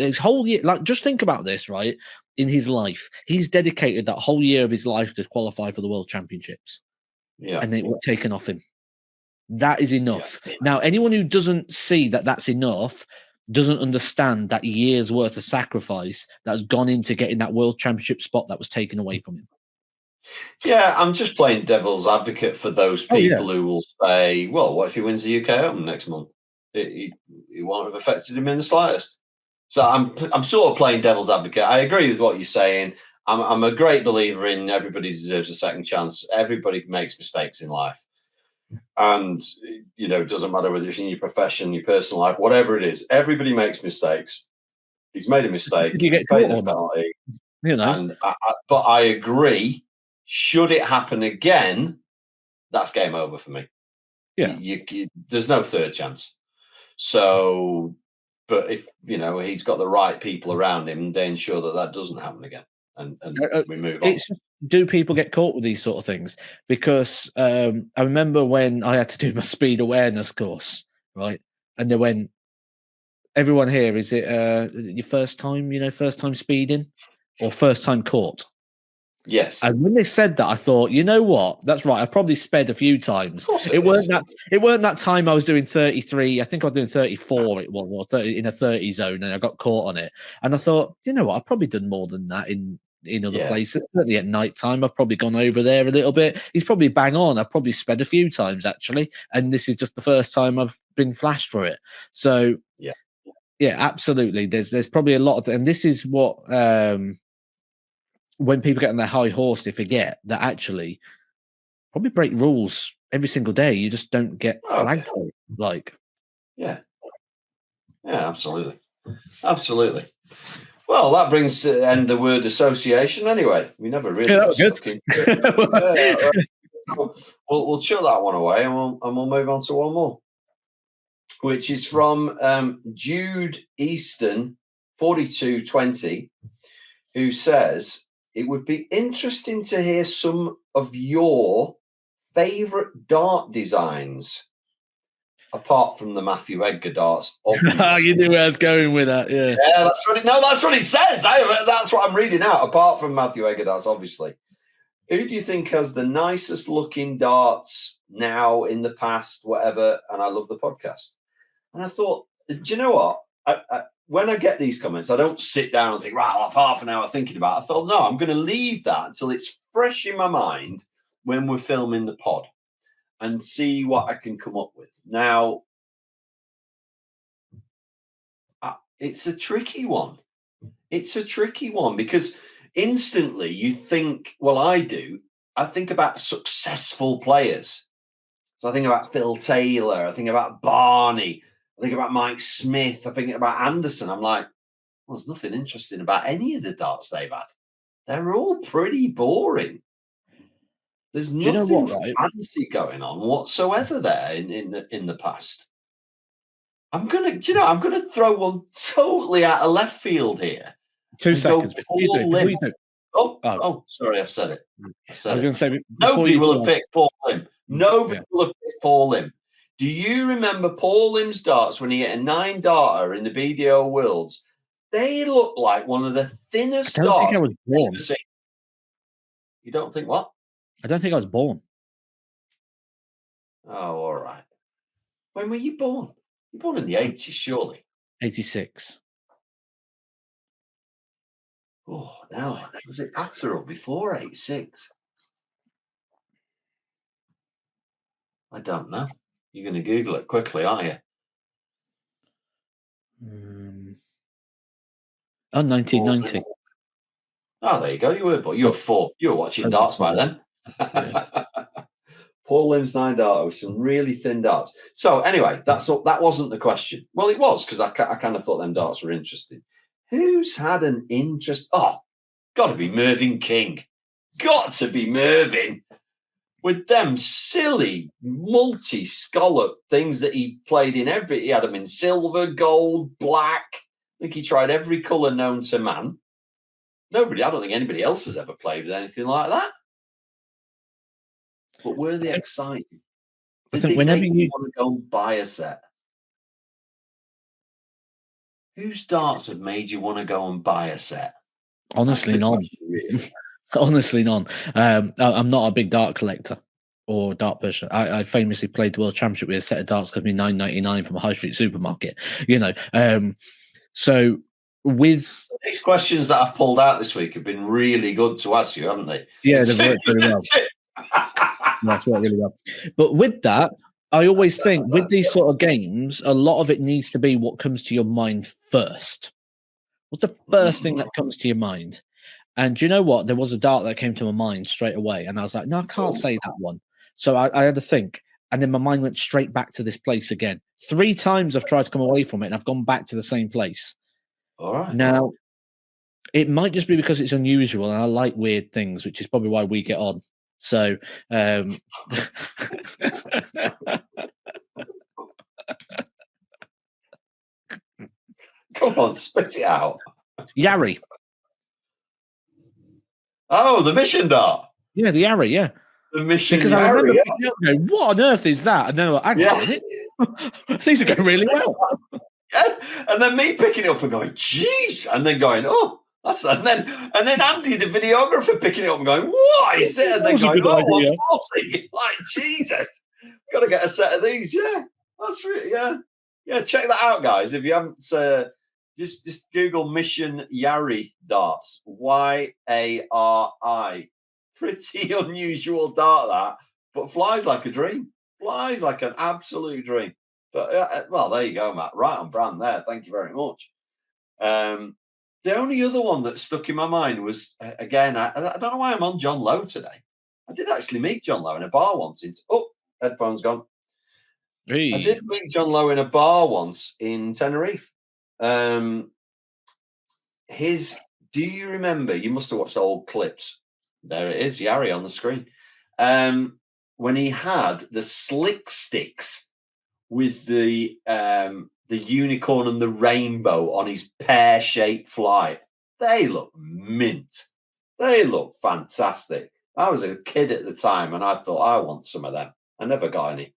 like, just think about this, right? In his life, he's dedicated that whole year of his life to qualify for the World Championships. And it was taken off him. That is enough. Now, anyone who doesn't see that that's enough doesn't understand that year's worth of sacrifice that has gone into getting that World Championship spot that was taken away from him. Yeah, I'm just playing devil's advocate for those people who will say, well, what if he wins the UK Open next month? It won't have affected him in the slightest. So I'm sort of playing devil's advocate. I agree with what you're saying. I'm a great believer in everybody deserves a second chance. Everybody makes mistakes in life. And, you know, it doesn't matter whether it's in your profession, your personal life, whatever it is. Everybody makes mistakes. He's made a mistake. You get caught on penalty. You know. And but I agree. Should it happen again, that's game over for me. Yeah, there's no third chance. So, but if you know he's got the right people around him, they ensure that doesn't happen again, and we move on. It's just, do people get caught with these sort of things? Because I remember when I had to do my speed awareness course, right? And they went, everyone here, is it your first time? You know, first time speeding or first time caught? Yes. And when they said that, I thought, you know what? That's right. I've probably sped a few times. It weren't that time I was doing 33. I think I was doing 34. It was, or 30, in a 30 zone, and I got caught on it. And I thought, you know what? I've probably done more than that in other places. Certainly at night time, I've probably gone over there a little bit. He's probably bang on. I've probably sped a few times actually, and this is just the first time I've been flashed for it. So yeah, absolutely. There's probably a lot of, and this is what when people get on their high horse, they forget that actually probably break rules every single day. You just don't get flagged for it. Like, yeah, absolutely. Well, that brings to the end the word association. Anyway, we never really got stuck into it. We'll shut that one away, and we'll move on to one more, which is from Jude Easton 4220, who says it would be interesting to hear some of your favourite dart designs, apart from the Matthew Edgar darts. You knew where I was going with that, yeah. Yeah, that's what it says. That's what I'm reading out. Apart from Matthew Edgar darts, obviously. Who do you think has the nicest looking darts now, in the past, whatever? And I love the podcast. And I thought, do you know what? When I get these comments, I don't sit down and think, right, I'll have half an hour thinking about it. I thought, no, I'm going to leave that until it's fresh in my mind when we're filming the pod and see what I can come up with. Now, it's a tricky one. It's a tricky one because instantly you think, well, I think about successful players. So I think about Phil Taylor, I think about Barney, I think about Mike Smith, I think about Anderson. I'm like, well, there's nothing interesting about any of the darts they've had. They're all pretty boring. There's nothing fancy going on whatsoever there in the past. I'm gonna throw one totally out of left field here. 2 seconds before you do. Oh, sorry, I've said it. I was going to say, nobody will have picked Paul Lim. Nobody will have picked Paul Lim. Do you remember Paul Lim's darts when he hit a 9-darter in the BDO Worlds? They look like one of the thinnest darts. I don't think I was born. You don't think what? I don't think I was born. Oh, all right. When were you born? You're born in the 80s, surely. 86. Oh, now, was it after or before 86? I don't know. You're going to Google it quickly, are you? 1990. Oh, there you go. You were 4. You were watching darts by then. Yeah. Paul Lim's 9-darter with some really thin darts. So anyway, that wasn't the question. Well, it was, because I kind of thought them darts were interesting. Who's had an interest? Oh, got to be Mervyn King. Got to be Mervyn. With them silly multi-scallop things that he played in he had them in silver, gold, black. I think he tried every colour known to man. I don't think anybody else has ever played with anything like that. But were they exciting? I think whenever you want to go and buy a set, whose darts have made you want to go and buy a set? Honestly, none. Honestly, none. I'm not a big dart collector or dart pusher. I famously played the World Championship with a set of darts cost me $9.99 from a high street supermarket. So with these questions that I've pulled out this week have been really good to ask you, haven't they? Yeah, they've worked really well. That's worked really well. But with that, I always think with these sort of games, a lot of it needs to be what comes to your mind first. What's the first thing that comes to your mind? And do you know what? There was a dart that came to my mind straight away, and I was like, no, I can't say that one. So I had to think, and then my mind went straight back to this place again. 3 times I've tried to come away from it, and I've gone back to the same place. All right. Now, it might just be because it's unusual, and I like weird things, which is probably why we get on. So, come on, spit it out. Yarry. Oh, the mission dart. Yeah, the Yarry, yeah. The mission because Yarry, I remember going, what on earth is that? And then I'm like, these are going really well. Yeah. And then me picking it up and going, geez, and then going, oh, that's and then Andy, the videographer, picking it up and going, what is it? And then going, oh, 140. Like, Jesus, got to get a set of these. Yeah, that's really, yeah. Check that out, guys. If you haven't, just Google Mission Yarry darts. YARI. Pretty unusual dart that, but flies like a dream. Flies like an absolute dream. But well, there you go, Matt. Right on brand there. Thank you very much. The only other one that stuck in my mind was, again, I don't know why I'm on John Lowe today. I did actually meet John Lowe in a bar once. Headphones gone. I did meet John Lowe in a bar once in Tenerife. Do you remember? You must have watched old clips. There it is, Yari on the screen. When he had the slick sticks with the unicorn and the rainbow on his pear-shaped fly. They look mint. They look fantastic. I was a kid at the time, and I thought, I want some of them. I never got any.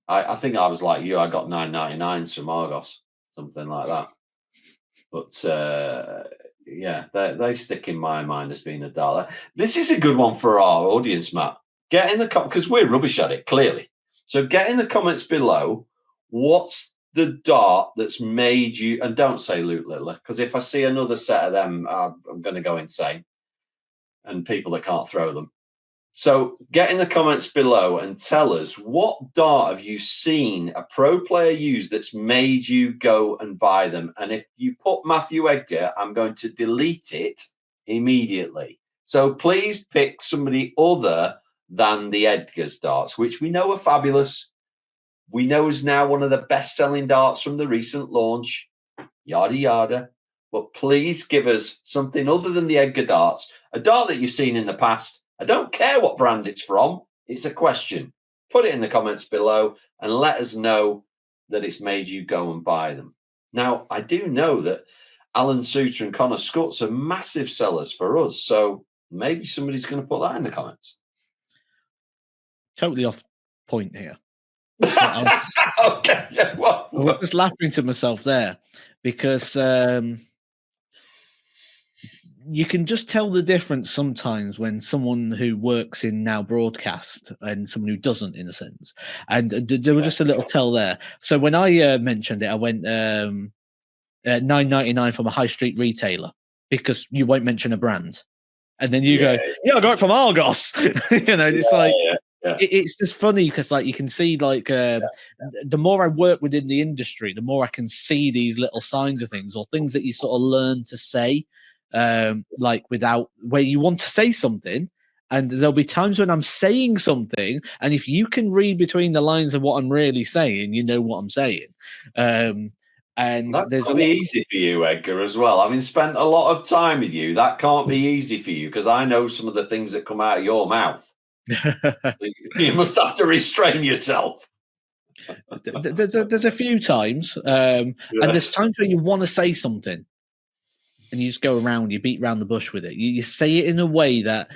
I think I was like you. I got $9.99 from Argos, something like that. But yeah, they stick in my mind as being a dart. This is a good one for our audience, Matt. Get in the because we're rubbish at it, clearly. So get in the comments below. What's the dart that's made you? And don't say Luke Littler, because if I see another set of them, I'm going to go insane. And people that can't throw them. So get in the comments below and tell us, what dart have you seen a pro player use that's made you go and buy them? And if you put Matthew Edgar, I'm going to delete it immediately. So please pick somebody other than the Edgar's darts, which we know are fabulous. We know is now one of the best-selling darts from the recent launch, yada, yada. But please give us something other than the Edgar darts, a dart that you've seen in the past. I don't care what brand it's from. It's a question. Put it in the comments below and let us know that it's made you go and buy them. Now, I do know that Alan Suter and Connor Scutts are massive sellers for us. So maybe somebody's going to put that in the comments. Totally off point here. Okay. Yeah, I was just laughing to myself there because you can just tell the difference sometimes when someone who works in now broadcast and someone who doesn't, in a sense. And there was just a little tell there. So when I mentioned it, I went $9.99 from a high street retailer because you won't mention a brand. And then you go, yeah, I got it from Argos. It's like, it's just funny because like you can see like the more I work within the industry, the more I can see these little signs of things or things that you sort of learn to say, like without where you want to say something. And there'll be times when I'm saying something, and if you can read between the lines of what I'm really saying, you know what I'm saying. And that's be easy for you, Edgar, as well. Having spent a lot of time with you, that can't be easy for you because I know some of the things that come out of your mouth. You must have to restrain yourself. There's a few times, and there's times where you want to say something, and you just go around, you beat around the bush with it. You say it in a way that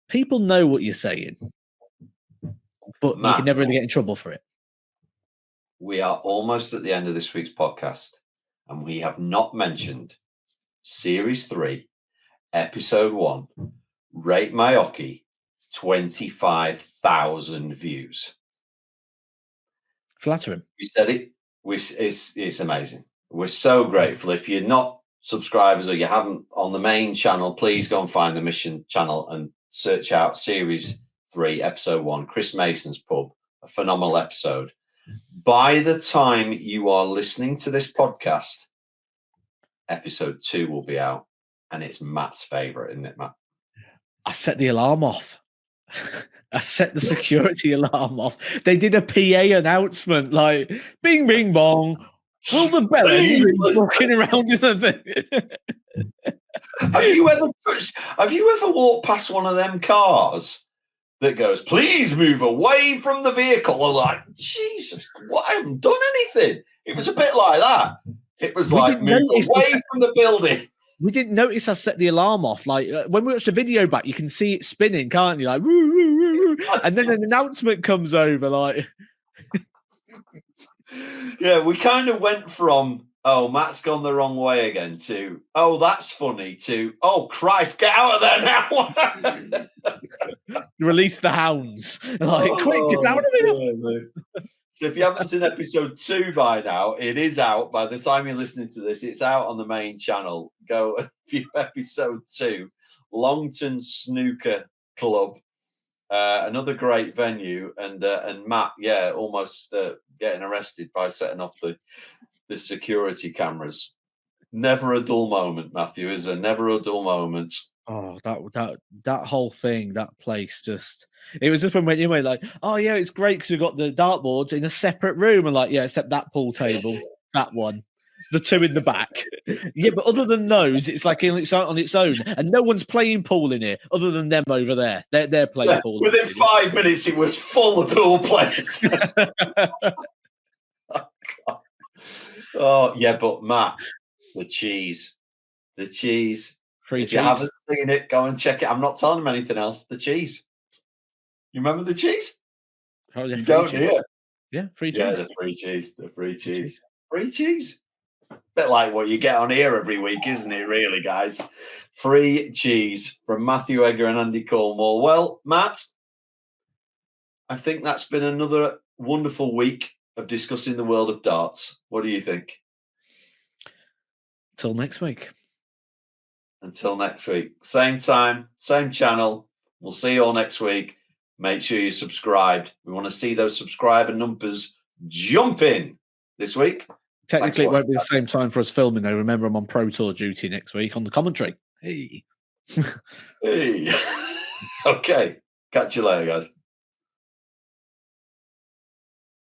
people know what you're saying, but Matt, you can never really get in trouble for it. We are almost at the end of this week's podcast, and we have not mentioned Series 3, Episode 1, Rate My Hockey, 25,000 views. Flattering. We said it. It's amazing. We're so grateful. If you're not subscribers or you haven't on the main channel, please go and find the Mission channel and search out Series 3, Episode 1, Chris Mason's Pub, a phenomenal episode. By the time you are listening to this podcast, Episode 2 will be out, and it's Matt's favorite, isn't it, Matt? I set the alarm off. I set the security alarm off. They did a PA announcement like, bing, bing, bong. Will the bellend be walking around in the Have you ever walked past one of them cars that goes, please move away from the vehicle? Or like, Jesus, I haven't done anything. It was a bit like that. It was like, move away from the building. We didn't notice I set the alarm off. Like when we watch the video back, you can see it spinning, can't you? Like, woo, woo, woo, woo. And then an announcement comes over, like. Yeah, we kind of went from, oh, Matt's gone the wrong way again, to, oh, that's funny, to, oh, Christ, get out of there now. Release the hounds. Like, quick, get out of here. So if you haven't seen Episode 2 by now, it is out. By the time you're listening to this, it's out on the main channel. Go and view Episode 2. Longton Snooker Club. Another great venue. And Matt, almost getting arrested by setting off the security cameras. Never a dull moment, Matthew, is there? Never a dull moment. Oh, that whole thing, that place, it was just when you went like, oh yeah, it's great because we've got the dartboards in a separate room, and like, yeah, except that pool table, that one, the two in the back. Yeah, but other than those, it's like on its own, and no one's playing pool in here other than them over there. They're playing pool. Within 5 minutes, it was full of pool players. Oh yeah, but Matt, the cheese. Free If cheese. you haven't seen it, go and check it. I'm not telling them anything else. The cheese. You remember the cheese? Oh, yeah, You free don't, cheese. do you? Yeah, free cheese. Yeah, the free cheese. The free cheese. Free cheese. Bit like what you get on here every week, isn't it, really, guys? Free cheese from Matthew Egger and Andy Cornwall. Well, Matt, I think that's been another wonderful week of discussing the world of darts. What do you think? Till next week. Until next week. Same time, same channel. We'll see you all next week. Make sure you're subscribed. We want to see those subscriber numbers jumping this week. Technically, it won't be the same time for us filming, though. Remember, I'm on Pro Tour duty next week on the commentary. Hey. Hey. Okay. Catch you later, guys.